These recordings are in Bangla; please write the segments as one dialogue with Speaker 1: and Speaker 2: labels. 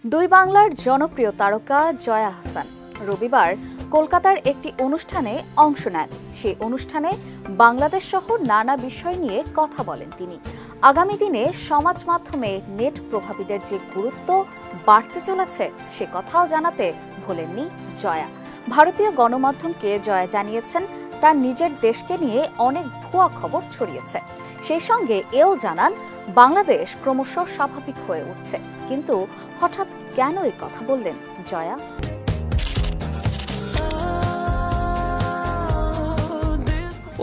Speaker 1: দুই বাংলার জনপ্রিয় তারকা জয়া আহসান রবিবার কলকাতার একটি অনুষ্ঠানে অংশ নেন। সেই অনুষ্ঠানে বাংলাদেশ সহ নানা বিষয় নিয়ে কথা বলেন তিনি। আগামী দিনে সমাজ মাধ্যমে নেট প্রভাবীদের যে গুরুত্ব বাড়তে চলেছে সে কথাও জানাতে ভোলেননি জয়া। ভারতীয় গণমাধ্যমকে জয়া জানিয়েছেন তার নিজের দেশকে নিয়ে অনেক ভুয়া খবর ছড়িয়েছে। সেই সঙ্গে এও জানান বাংলাদেশ ক্রমশ স্বাভাবিক হয়ে উঠছে। কিন্তু হঠাৎ কেন এই কথা বললেন জয়া?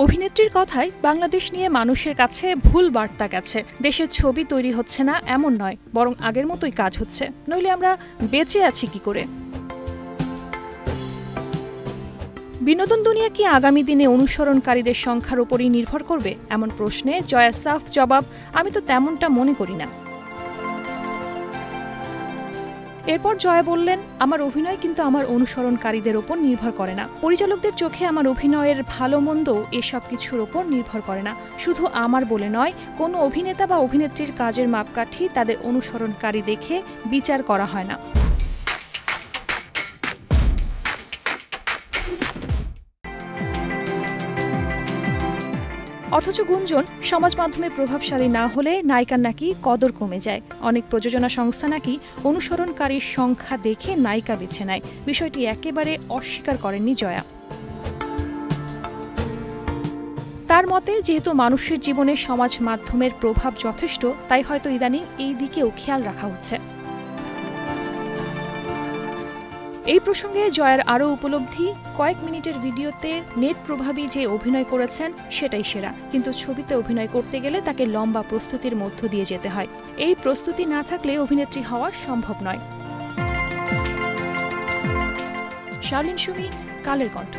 Speaker 2: অভিনেত্রীর কথায় বাংলাদেশ নিয়ে মানুষের কাছে ভুল বার্তা গেছে। দেশের ছবি তৈরি হচ্ছে না এমন নয়, বরং আগের মতোই কাজ হচ্ছে, নইলে আমরা বেঁচে আছি কি করে? বিনোদন দুনিয়া কি আগামী দিনে অনুসরণকারীদের সংখ্যার উপরই নির্ভর করবে? এমন প্রশ্নে জয়ার সাফ জবাব, আমি তো তেমনটা মনে করি না। এরপর জয়া বললেন, আমার অভিনয় কিন্তু আমার অনুসরণকারীদের ওপর নির্ভর করে না। পরিচালকদের চোখে আমার অভিনয়ের ভালো মন্দ এসব কিছুর ওপর নির্ভর করে না। শুধু আমার বলে নয়, কোনো অভিনেতা বা অভিনেত্রীর কাজের মাপকাঠি তাদের অনুসরণকারী দেখে বিচার করা হয় না। অথচ গুঞ্জন, সমাজ মাধ্যমে প্রভাবশালী না হলে নায়িকার নাকি কদর কমে যায়। অনেক প্রযোজনা সংস্থা নাকি অনুসরণকারীর সংখ্যা দেখে নায়িকা বেছে নেয়। বিষয়টি একেবারে অস্বীকার করেননি জয়া। তার মতে, যেহেতু মানুষের জীবনে সমাজ মাধ্যমের প্রভাব যথেষ্ট, তাই হয়তো ইদানিং এই দিকেও খেয়াল রাখা হচ্ছে। এই প্রসঙ্গে জয়ার আরও উপলব্ধি, কয়েক মিনিটের ভিডিওতে নেট প্রভাবী যে অভিনয় করেছেন সেটাই সেরা। কিন্তু ছবিতে অভিনয় করতে গেলে তাকে লম্বা প্রস্তুতির মধ্য দিয়ে যেতে হয়। এই প্রস্তুতি না থাকলে অভিনেত্রী হওয়া সম্ভব নয়। শার্লিন সুমি, কালের কণ্ঠ।